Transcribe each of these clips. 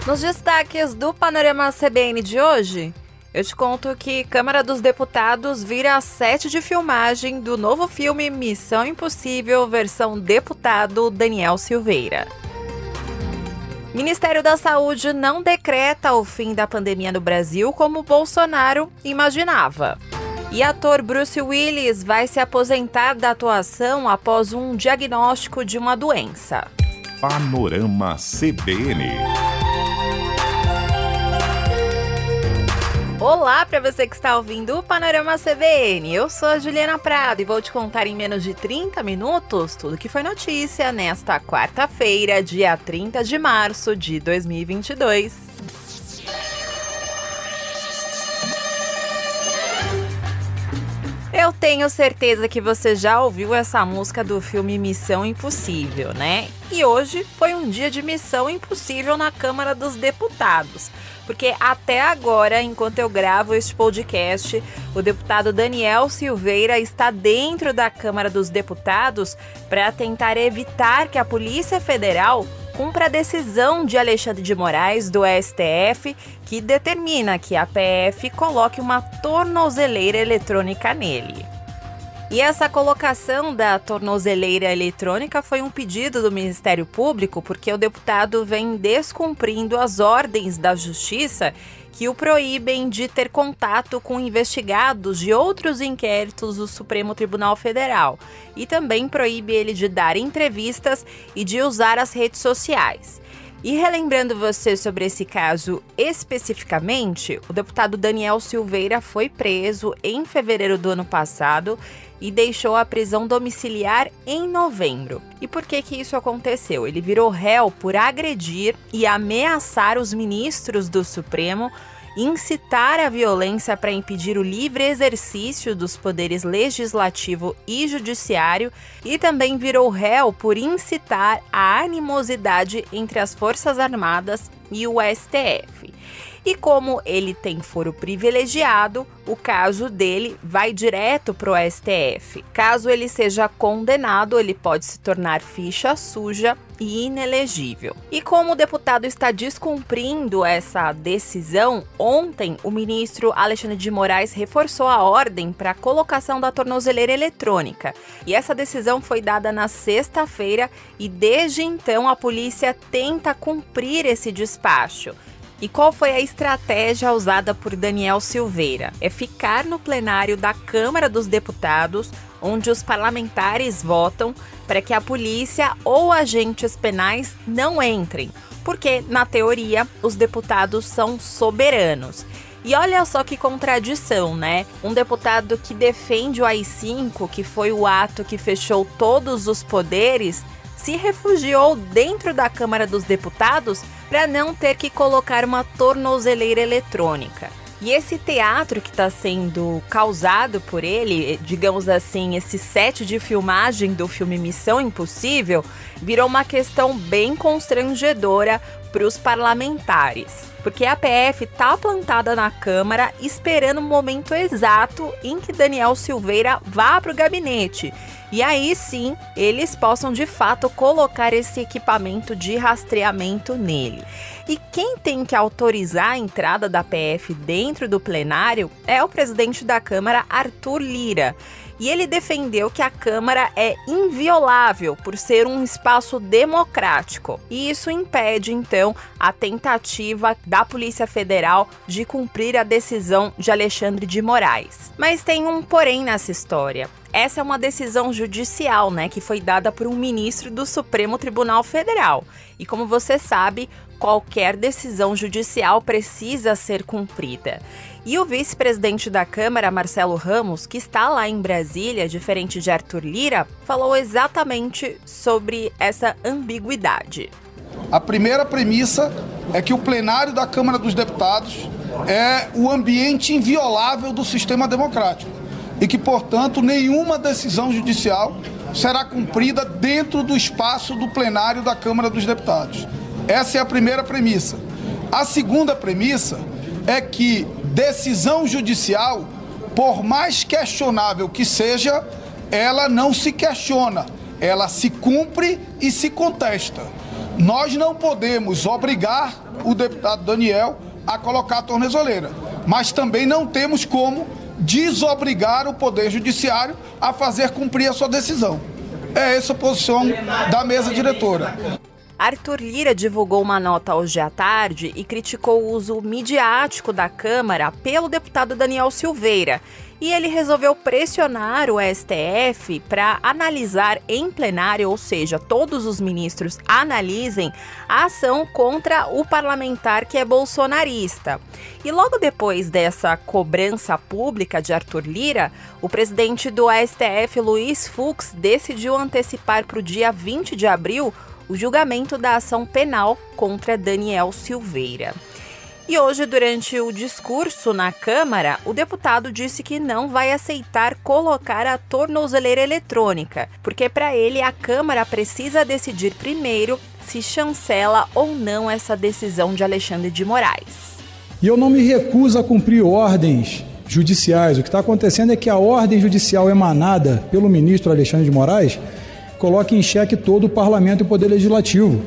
Nos destaques do Panorama CBN de hoje, eu te conto que Câmara dos Deputados vira set de filmagem do novo filme Missão Impossível, versão deputado Daniel Silveira. Ministério da Saúde não decreta o fim da pandemia no Brasil como Bolsonaro imaginava. E ator Bruce Willis vai se aposentar da atuação após um diagnóstico de uma doença. Panorama CBN. Olá para você que está ouvindo o Panorama CBN. Eu sou a Juliana Prado e vou te contar em menos de 30 minutos tudo que foi notícia nesta quarta-feira, dia 30 de março de 2022. Eu tenho certeza que você já ouviu essa música do filme Missão Impossível, né? E hoje foi um dia de Missão Impossível na Câmara dos Deputados. Porque até agora, enquanto eu gravo este podcast, o deputado Daniel Silveira está dentro da Câmara dos Deputados para tentar evitar que a Polícia Federal cumpra a decisão de Alexandre de Moraes, do STF, que determina que a PF coloque uma tornozeleira eletrônica nele. E essa colocação da tornozeleira eletrônica foi um pedido do Ministério Público porque o deputado vem descumprindo as ordens da Justiça que o proíbem de ter contato com investigados de outros inquéritos do Supremo Tribunal Federal e também proíbe ele de dar entrevistas e de usar as redes sociais. E relembrando você sobre esse caso especificamente, o deputado Daniel Silveira foi preso em fevereiro do ano passado e deixou a prisão domiciliar em novembro. E por que isso aconteceu? Ele virou réu por agredir e ameaçar os ministros do Supremo, incitar a violência para impedir o livre exercício dos poderes legislativo e judiciário e também virou réu por incitar a animosidade entre as Forças Armadas e o STF. E como ele tem foro privilegiado, o caso dele vai direto para o STF. Caso ele seja condenado, ele pode se tornar ficha suja e inelegível. E como o deputado está descumprindo essa decisão, ontem o ministro Alexandre de Moraes reforçou a ordem para a colocação da tornozeleira eletrônica. E essa decisão foi dada na sexta-feira e desde então a polícia tenta cumprir esse despacho. E qual foi a estratégia usada por Daniel Silveira? É ficar no plenário da Câmara dos Deputados, onde os parlamentares votam para que a polícia ou agentes penais não entrem, porque, na teoria, os deputados são soberanos. E olha só que contradição, né? Um deputado que defende o AI-5, que foi o ato que fechou todos os poderes, se refugiou dentro da Câmara dos Deputados para não ter que colocar uma tornozeleira eletrônica. E esse teatro que está sendo causado por ele, digamos assim, esse set de filmagem do filme Missão Impossível, virou uma questão bem constrangedora para os parlamentares. Porque a PF está plantada na Câmara esperando o momento exato em que Daniel Silveira vá para o gabinete. E aí sim, eles possam de fato colocar esse equipamento de rastreamento nele. E quem tem que autorizar a entrada da PF dentro do plenário é o presidente da Câmara, Arthur Lira. E ele defendeu que a Câmara é inviolável por ser um espaço democrático. E isso impede, então, a tentativa da Polícia Federal de cumprir a decisão de Alexandre de Moraes. Mas tem um porém nessa história. Essa é uma decisão judicial, né, que foi dada por um ministro do Supremo Tribunal Federal. E como você sabe, qualquer decisão judicial precisa ser cumprida. E o vice-presidente da Câmara, Marcelo Ramos, que está lá em Brasília, diferente de Arthur Lira, falou exatamente sobre essa ambiguidade. A primeira premissa é que o plenário da Câmara dos Deputados é o ambiente inviolável do sistema democrático e que, portanto, nenhuma decisão judicial será cumprida dentro do espaço do plenário da Câmara dos Deputados. Essa é a primeira premissa. A segunda premissa é que decisão judicial, por mais questionável que seja, ela não se questiona, ela se cumpre e se contesta. Nós não podemos obrigar o deputado Daniel a colocar a tornozeleira, mas também não temos como desobrigar o Poder Judiciário a fazer cumprir a sua decisão. É essa a posição da mesa diretora. Arthur Lira divulgou uma nota hoje à tarde e criticou o uso midiático da Câmara pelo deputado Daniel Silveira. E ele resolveu pressionar o STF para analisar em plenário, ou seja, todos os ministros analisem a ação contra o parlamentar que é bolsonarista. E logo depois dessa cobrança pública de Arthur Lira, o presidente do STF, Luiz Fux, decidiu antecipar para o dia 20 de abril o julgamento da ação penal contra Daniel Silveira. E hoje, durante o discurso na Câmara, o deputado disse que não vai aceitar colocar a tornozeleira eletrônica, porque para ele a Câmara precisa decidir primeiro se chancela ou não essa decisão de Alexandre de Moraes. E eu não me recuso a cumprir ordens judiciais. O que está acontecendo é que a ordem judicial emanada pelo ministro Alexandre de Moraes coloca em xeque todo o parlamento e o poder legislativo,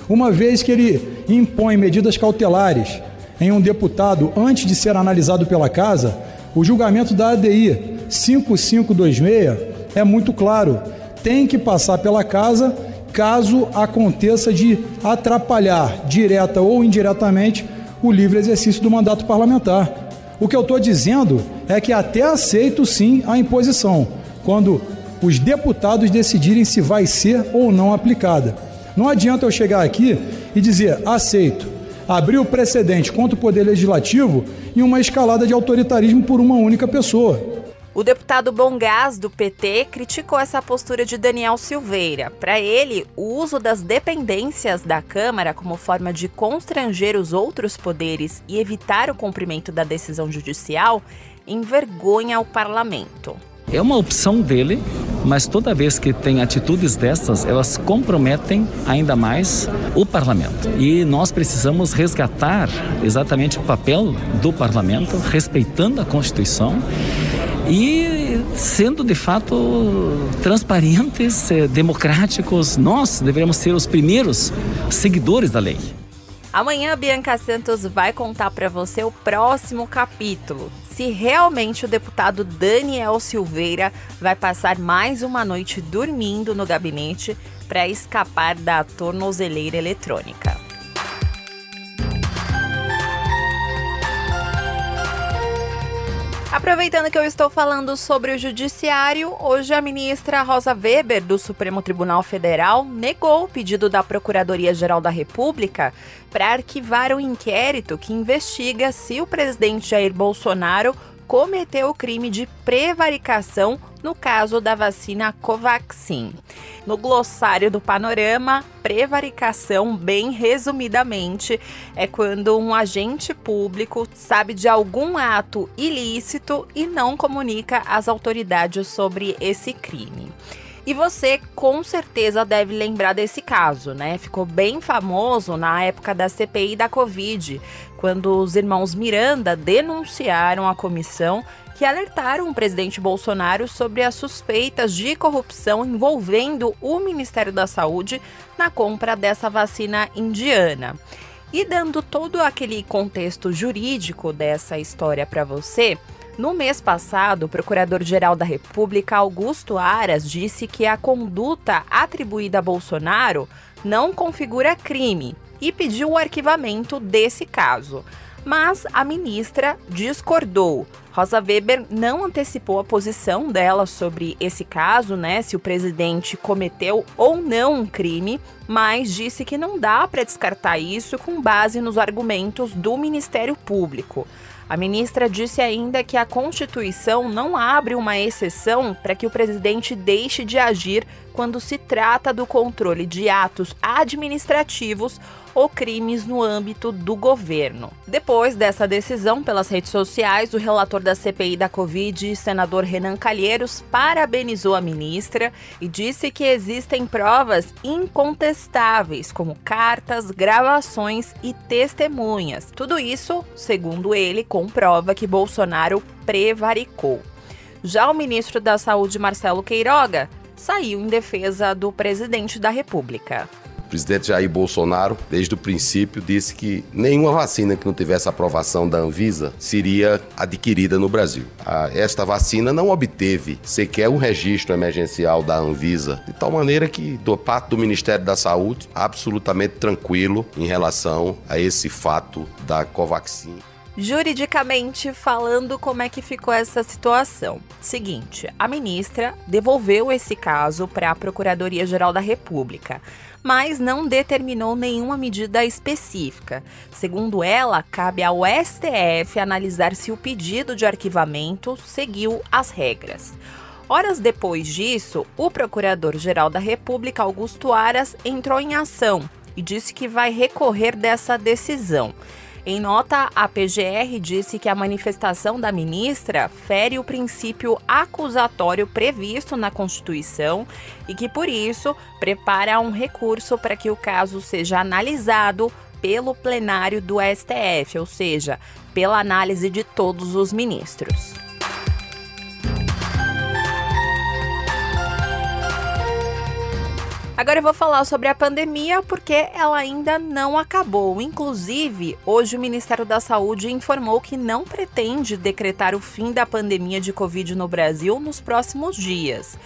uma vez que ele impõe medidas cautelares em um deputado antes de ser analisado pela Casa. O julgamento da ADI 5526 é muito claro, tem que passar pela Casa caso aconteça de atrapalhar, direta ou indiretamente, o livre exercício do mandato parlamentar. O que eu estou dizendo é que até aceito sim a imposição, quando os deputados decidirem se vai ser ou não aplicada. Não adianta eu chegar aqui e dizer aceito, abrir o precedente contra o Poder Legislativo e uma escalada de autoritarismo por uma única pessoa. O deputado Bongás, do PT, criticou essa postura de Daniel Silveira. Para ele, o uso das dependências da Câmara como forma de constranger os outros poderes e evitar o cumprimento da decisão judicial envergonha o parlamento. É uma opção dele, mas toda vez que tem atitudes dessas, elas comprometem ainda mais o parlamento. E nós precisamos resgatar exatamente o papel do parlamento, respeitando a Constituição e sendo de fato transparentes, democráticos. Nós devemos ser os primeiros seguidores da lei. Amanhã a Bianca Santos vai contar para você o próximo capítulo. Se realmente o deputado Daniel Silveira vai passar mais uma noite dormindo no gabinete para escapar da tornozeleira eletrônica. Aproveitando que eu estou falando sobre o judiciário, hoje a ministra Rosa Weber, do Supremo Tribunal Federal, negou o pedido da Procuradoria-Geral da República para arquivar o inquérito que investiga se o presidente Jair Bolsonaro cometeu o crime de prevaricação no caso da vacina Covaxin. No glossário do Panorama, prevaricação, bem resumidamente, é quando um agente público sabe de algum ato ilícito e não comunica às autoridades sobre esse crime. E você com certeza deve lembrar desse caso, né? Ficou bem famoso na época da CPI da Covid, quando os irmãos Miranda denunciaram a comissão que alertaram o presidente Bolsonaro sobre as suspeitas de corrupção envolvendo o Ministério da Saúde na compra dessa vacina indiana. E dando todo aquele contexto jurídico dessa história para você, no mês passado, o Procurador-Geral da República, Augusto Aras, disse que a conduta atribuída a Bolsonaro não configura crime e pediu o arquivamento desse caso. Mas a ministra discordou. Rosa Weber não antecipou a posição dela sobre esse caso, né, se o presidente cometeu ou não um crime, mas disse que não dá para descartar isso com base nos argumentos do Ministério Público. A ministra disse ainda que a Constituição não abre uma exceção para que o presidente deixe de agir quando se trata do controle de atos administrativos ou crimes no âmbito do governo. Depois dessa decisão, pelas redes sociais, o relator da CPI da Covid, senador Renan Calheiros, parabenizou a ministra e disse que existem provas incontestáveis, como cartas, gravações e testemunhas. Tudo isso, segundo ele, comprova que Bolsonaro prevaricou. Já o ministro da Saúde, Marcelo Queiroga, saiu em defesa do presidente da República. O presidente Jair Bolsonaro, desde o princípio, disse que nenhuma vacina que não tivesse aprovação da Anvisa seria adquirida no Brasil. Esta vacina não obteve sequer um registro emergencial da Anvisa, de tal maneira que, do parte do Ministério da Saúde, absolutamente tranquilo em relação a esse fato da Covaxin. Juridicamente falando, como é que ficou essa situação? Seguinte, a ministra devolveu esse caso para a Procuradoria-Geral da República, mas não determinou nenhuma medida específica. Segundo ela, cabe ao STF analisar se o pedido de arquivamento seguiu as regras. Horas depois disso, o Procurador-Geral da República, Augusto Aras, entrou em ação e disse que vai recorrer dessa decisão. Em nota, a PGR disse que a manifestação da ministra fere o princípio acusatório previsto na Constituição e que, por isso, prepara um recurso para que o caso seja analisado pelo plenário do STF, ou seja, pela análise de todos os ministros. Agora eu vou falar sobre a pandemia porque ela ainda não acabou. Inclusive, hoje o Ministério da Saúde informou que não pretende decretar o fim da pandemia de Covid no Brasil nos próximos dias.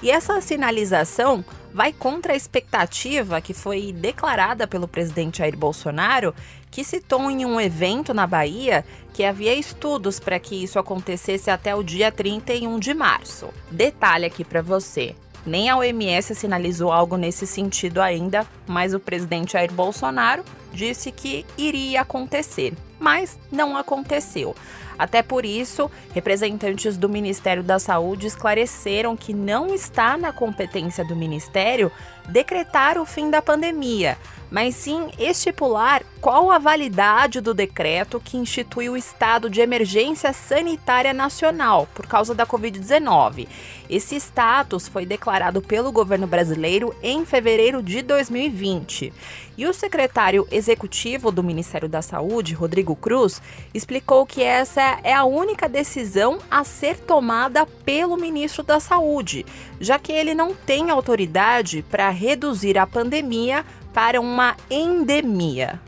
E essa sinalização vai contra a expectativa que foi declarada pelo presidente Jair Bolsonaro, que citou em um evento na Bahia que havia estudos para que isso acontecesse até o dia 31 de março. Detalhe aqui para você. Nem a OMS sinalizou algo nesse sentido ainda, mas o presidente Jair Bolsonaro disse que iria acontecer, mas não aconteceu. Até por isso, representantes do Ministério da Saúde esclareceram que não está na competência do Ministério decretar o fim da pandemia, mas sim estipular qual a validade do decreto que institui o estado de emergência sanitária nacional por causa da Covid-19. Esse status foi declarado pelo governo brasileiro em fevereiro de 2020. E o secretário executivo do Ministério da Saúde, Rodrigo Cruz, explicou que essa é a única decisão a ser tomada pelo ministro da Saúde, já que ele não tem autoridade para reduzir a pandemia para uma endemia.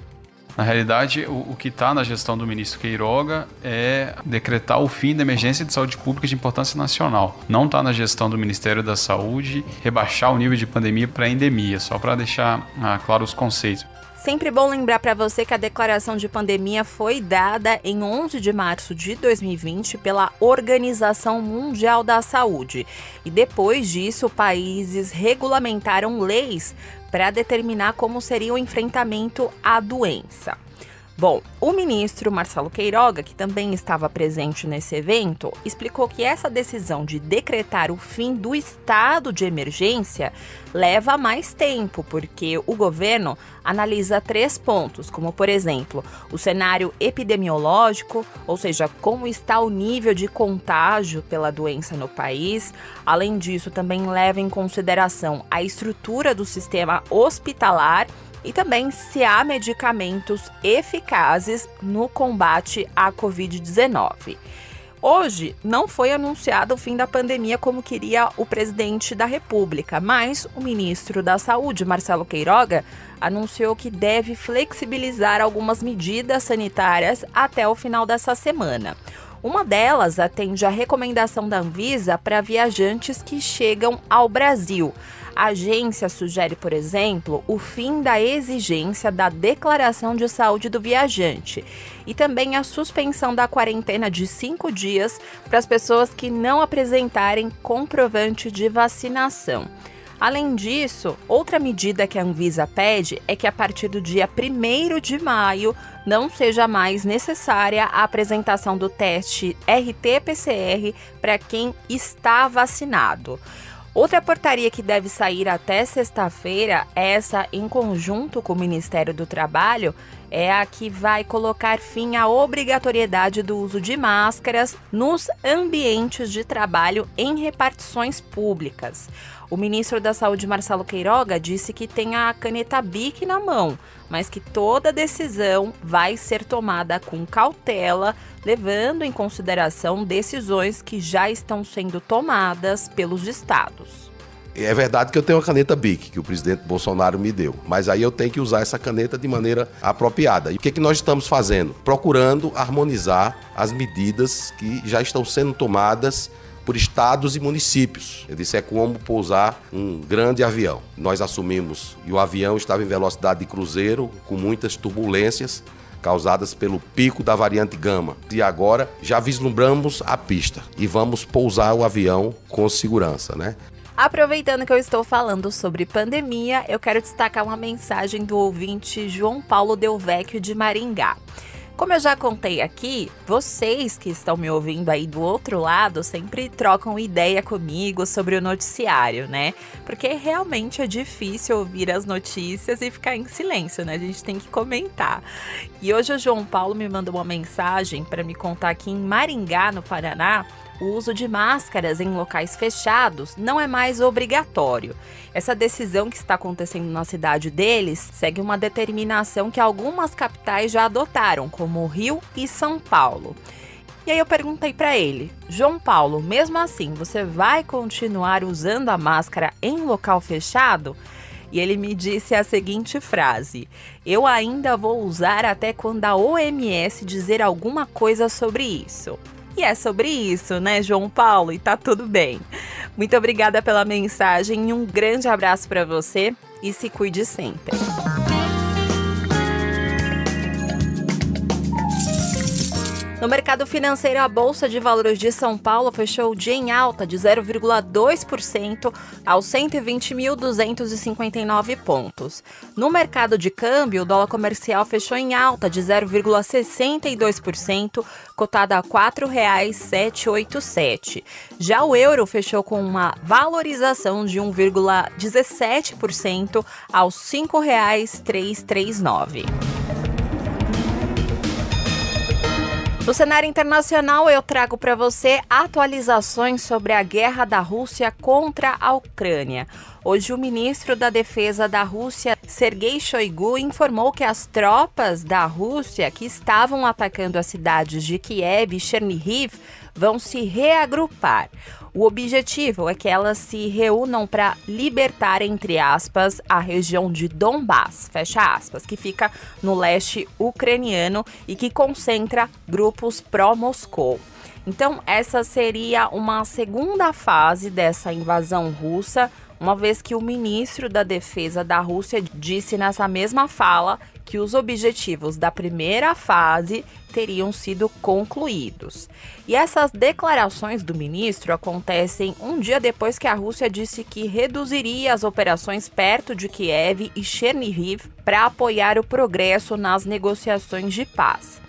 Na realidade, o que está na gestão do ministro Queiroga é decretar o fim da emergência de saúde pública de importância nacional. Não está na gestão do Ministério da Saúde rebaixar o nível de pandemia para endemia, só para deixar claro os conceitos. Sempre bom lembrar para você que a declaração de pandemia foi dada em 11 de março de 2020 pela Organização Mundial da Saúde. E depois disso, países regulamentaram leis para determinar como seria o enfrentamento à doença. Bom, o ministro Marcelo Queiroga, que também estava presente nesse evento, explicou que essa decisão de decretar o fim do estado de emergência leva mais tempo, porque o governo analisa 3 pontos, como, por exemplo, o cenário epidemiológico, ou seja, como está o nível de contágio pela doença no país. Além disso, também leva em consideração a estrutura do sistema hospitalar e também se há medicamentos eficazes no combate à Covid-19. Hoje, não foi anunciado o fim da pandemia como queria o presidente da República, mas o ministro da Saúde, Marcelo Queiroga, anunciou que deve flexibilizar algumas medidas sanitárias até o final dessa semana. Uma delas atende à recomendação da Anvisa para viajantes que chegam ao Brasil. A agência sugere, por exemplo, o fim da exigência da declaração de saúde do viajante e também a suspensão da quarentena de 5 dias para as pessoas que não apresentarem comprovante de vacinação. Além disso, outra medida que a Anvisa pede é que a partir do dia 1º de maio não seja mais necessária a apresentação do teste RT-PCR para quem está vacinado. Outra portaria que deve sair até sexta-feira, essa em conjunto com o Ministério do Trabalho, é a que vai colocar fim à obrigatoriedade do uso de máscaras nos ambientes de trabalho em repartições públicas. O ministro da Saúde, Marcelo Queiroga, disse que tem a caneta BIC na mão, mas que toda decisão vai ser tomada com cautela, levando em consideração decisões que já estão sendo tomadas pelos estados. É verdade que eu tenho uma caneta BIC, que o presidente Bolsonaro me deu, mas aí eu tenho que usar essa caneta de maneira apropriada. E o que nós estamos fazendo? Procurando harmonizar as medidas que já estão sendo tomadas por estados e municípios. Eu disse, é como pousar um grande avião. Nós assumimos, e o avião estava em velocidade de cruzeiro, com muitas turbulências, causadas pelo pico da variante Gama. E agora já vislumbramos a pista e vamos pousar o avião com segurança, né? Aproveitando que eu estou falando sobre pandemia, eu quero destacar uma mensagem do ouvinte João Paulo Delvecchio de Maringá. Como eu já contei aqui, vocês que estão me ouvindo aí do outro lado sempre trocam ideia comigo sobre o noticiário, né? Porque realmente é difícil ouvir as notícias e ficar em silêncio, né? A gente tem que comentar. E hoje o João Paulo me mandou uma mensagem para me contar que em Maringá, no Paraná, o uso de máscaras em locais fechados não é mais obrigatório. Essa decisão que está acontecendo na cidade deles segue uma determinação que algumas capitais já adotaram, como Rio e São Paulo. E aí eu perguntei para ele, João Paulo, mesmo assim, você vai continuar usando a máscara em local fechado? E ele me disse a seguinte frase: eu ainda vou usar até quando a OMS dizer alguma coisa sobre isso. E é sobre isso, né, João Paulo? E tá tudo bem. Muito obrigada pela mensagem e um grande abraço para você e se cuide sempre. No mercado financeiro, a Bolsa de Valores de São Paulo fechou o dia em alta de 0,2% aos 120.259 pontos. No mercado de câmbio, o dólar comercial fechou em alta de 0,62%, cotado a R$ 4,787. Já o euro fechou com uma valorização de 1,17% aos R$ 5,339. No cenário internacional, eu trago para você atualizações sobre a guerra da Rússia contra a Ucrânia. Hoje, o ministro da Defesa da Rússia, Sergei Shoigu, informou que as tropas da Rússia que estavam atacando as cidades de Kiev e Chernihiv vão se reagrupar. O objetivo é que elas se reúnam para libertar, entre aspas, a região de Donbass, fecha aspas, que fica no leste ucraniano e que concentra grupos pró-Moscou. Então, essa seria uma segunda fase dessa invasão russa, uma vez que o ministro da Defesa da Rússia disse nessa mesma fala que os objetivos da primeira fase teriam sido concluídos. E essas declarações do ministro acontecem um dia depois que a Rússia disse que reduziria as operações perto de Kiev e Chernihiv para apoiar o progresso nas negociações de paz.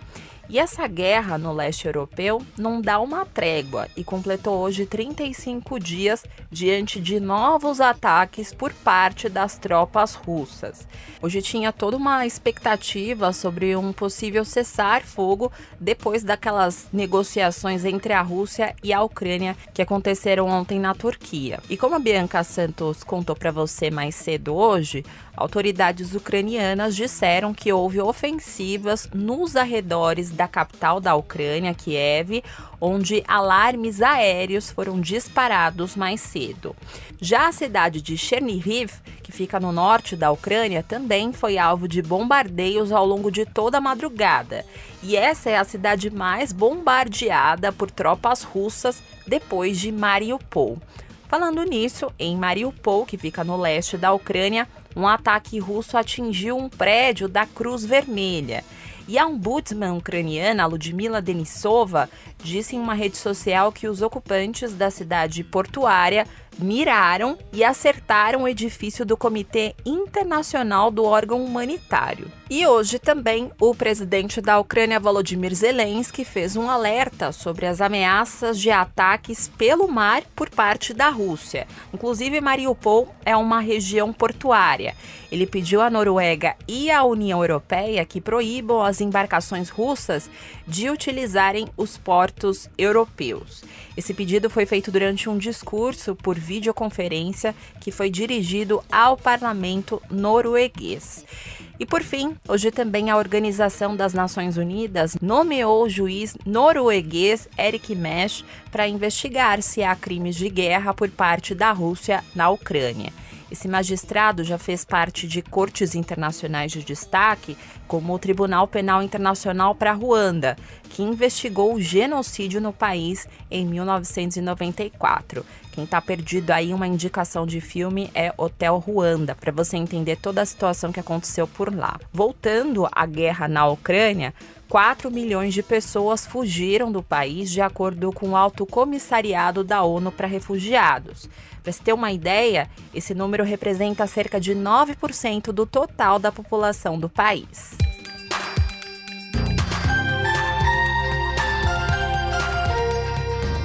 E essa guerra no leste europeu não dá uma trégua e completou hoje 35 dias diante de novos ataques por parte das tropas russas. Hoje tinha toda uma expectativa sobre um possível cessar-fogo depois daquelas negociações entre a Rússia e a Ucrânia que aconteceram ontem na Turquia. E como a Bianca Santos contou para você mais cedo hoje, autoridades ucranianas disseram que houve ofensivas nos arredores da capital da Ucrânia, Kiev, onde alarmes aéreos foram disparados mais cedo. Já a cidade de Chernihiv, que fica no norte da Ucrânia, também foi alvo de bombardeios ao longo de toda a madrugada. E essa é a cidade mais bombardeada por tropas russas depois de Mariupol. Falando nisso, em Mariupol, que fica no leste da Ucrânia, um ataque russo atingiu um prédio da Cruz Vermelha. E a ombudsman ucraniana, Ludmila Denisova, disse em uma rede social que os ocupantes da cidade portuária miraram e acertaram o edifício do Comitê Internacional do Órgão Humanitário. E hoje também o presidente da Ucrânia, Volodymyr Zelensky, fez um alerta sobre as ameaças de ataques pelo mar por parte da Rússia. Inclusive, Mariupol é uma região portuária. Ele pediu à Noruega e à União Europeia que proíbam as embarcações russas de utilizarem os portos europeus. Esse pedido foi feito durante um discurso por videoconferência que foi dirigido ao parlamento norueguês. E por fim, hoje também a Organização das Nações Unidas nomeou o juiz norueguês Erik Mesch para investigar se há crimes de guerra por parte da Rússia na Ucrânia. Esse magistrado já fez parte de cortes internacionais de destaque, como o Tribunal Penal Internacional para Ruanda, que investigou o genocídio no país em 1994. Quem está perdido aí uma indicação de filme é Hotel Ruanda, para você entender toda a situação que aconteceu por lá. Voltando à guerra na Ucrânia, 4 milhões de pessoas fugiram do país, de acordo com o Alto Comissariado da ONU para Refugiados. Para você ter uma ideia, esse número representa cerca de 9% do total da população do país.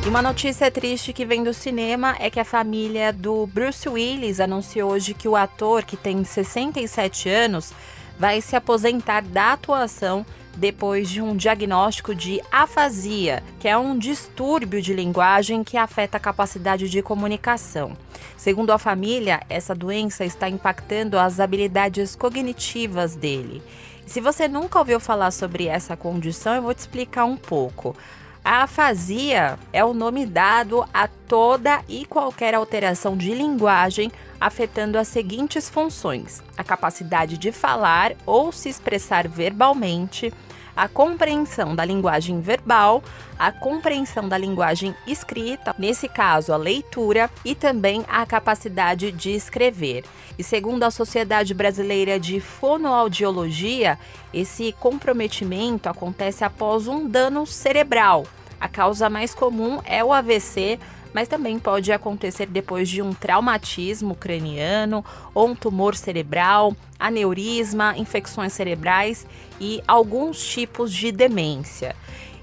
E uma notícia triste que vem do cinema é que a família do Bruce Willis anunciou hoje que o ator, que tem 67 anos, vai se aposentar da atuação depois de um diagnóstico de afasia, que é um distúrbio de linguagem que afeta a capacidade de comunicação. Segundo a família, essa doença está impactando as habilidades cognitivas dele. E se você nunca ouviu falar sobre essa condição, eu vou te explicar um pouco. A afasia é o nome dado a toda e qualquer alteração de linguagem afetando as seguintes funções: a capacidade de falar ou se expressar verbalmente, a compreensão da linguagem verbal, a compreensão da linguagem escrita, nesse caso a leitura, e também a capacidade de escrever. E segundo a Sociedade Brasileira de Fonoaudiologia, esse comprometimento acontece após um dano cerebral. A causa mais comum é o AVC, mas também pode acontecer depois de um traumatismo craniano ou um tumor cerebral, aneurisma, infecções cerebrais e alguns tipos de demência.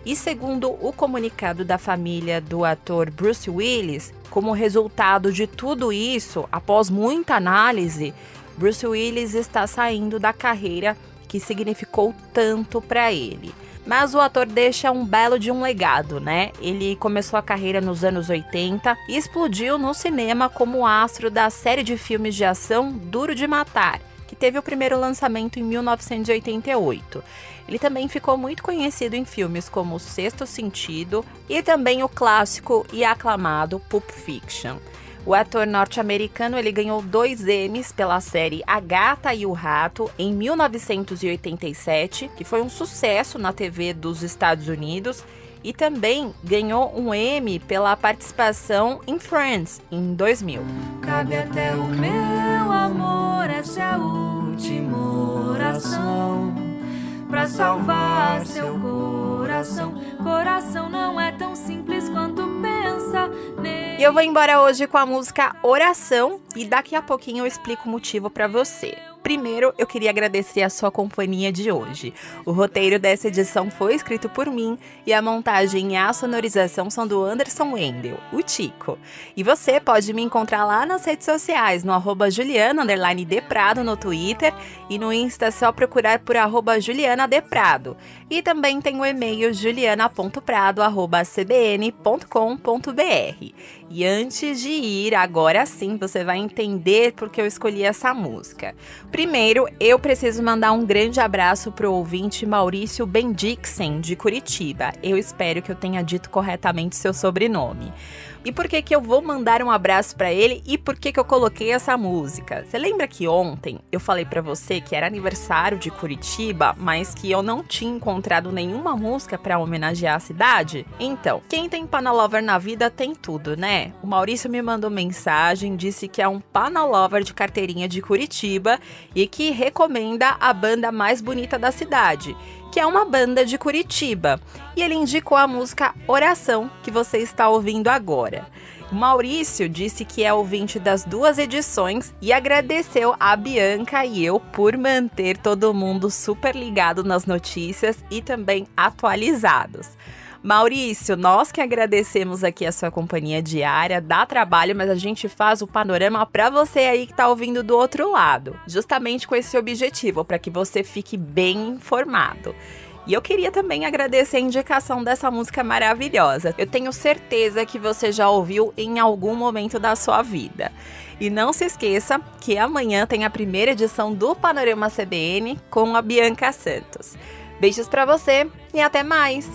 E segundo o comunicado da família do ator Bruce Willis, como resultado de tudo isso, após muita análise, Bruce Willis está saindo da carreira que significou tanto para ele. Mas o ator deixa um belo de um legado, né? Ele começou a carreira nos anos 80 e explodiu no cinema como astro da série de filmes de ação Duro de Matar, que teve o primeiro lançamento em 1988. Ele também ficou muito conhecido em filmes como Sexto Sentido e também o clássico e aclamado Pulp Fiction. O ator norte-americano ele ganhou 2 Emmys pela série A Gata e o Rato em 1987, que foi um sucesso na TV dos Estados Unidos, e também ganhou um Emmy pela participação em Friends em 2000. Cabe até o meu amor, essa é a última oração pra salvar seu coração. Coração não é tão simples quanto pensa. E eu vou embora hoje com a música Oração e daqui a pouquinho eu explico o motivo pra você. Primeiro, eu queria agradecer a sua companhia de hoje. O roteiro dessa edição foi escrito por mim e a montagem e a sonorização são do Anderson Wendel, o Tico. E você pode me encontrar lá nas redes sociais, no @Juliana_Deprado no Twitter e no Insta é só procurar por @JulianaDeprado. E também tem o e-mail juliana.prado@cbn.com.br. E antes de ir, agora sim você vai entender porque eu escolhi essa música. Primeiro, eu preciso mandar um grande abraço para o ouvinte Maurício Bendixen, de Curitiba. Eu espero que eu tenha dito corretamente seu sobrenome. E por que eu vou mandar um abraço para ele e por que eu coloquei essa música? Você lembra que ontem eu falei para você que era aniversário de Curitiba, mas que eu não tinha encontrado nenhuma música para homenagear a cidade? Então, quem tem Panalover na vida tem tudo, né? O Maurício me mandou mensagem, disse que é um Panalover de carteirinha de Curitiba e que recomenda a banda mais bonita da cidade, que é uma banda de Curitiba. E ele indicou a música Oração, que você está ouvindo agora. O Maurício disse que é ouvinte das 2 edições e agradeceu a Bianca e eu por manter todo mundo super ligado nas notícias e também atualizados. Maurício, nós que agradecemos aqui a sua companhia diária, dá trabalho, mas a gente faz o panorama para você aí que tá ouvindo do outro lado, justamente com esse objetivo, para que você fique bem informado. E eu queria também agradecer a indicação dessa música maravilhosa. Eu tenho certeza que você já ouviu em algum momento da sua vida. E não se esqueça que amanhã tem a primeira edição do Panorama CBN com a Bianca Santos. Beijos pra você e até mais!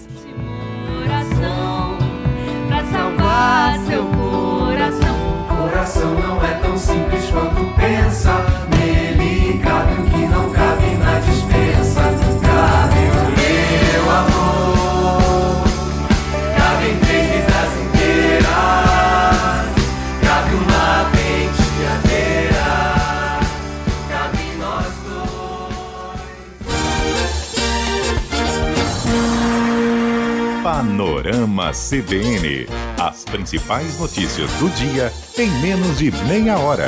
Pra salvar seu coração. Coração não é tão simples quanto pensa. Nele cabe o que não cabe na dispensa. Cabe o meu amor, cabe em 3 vidas inteiras. Cabe uma penteadeira, cabe nós dois. Panorama CBN. As principais notícias do dia em menos de meia hora.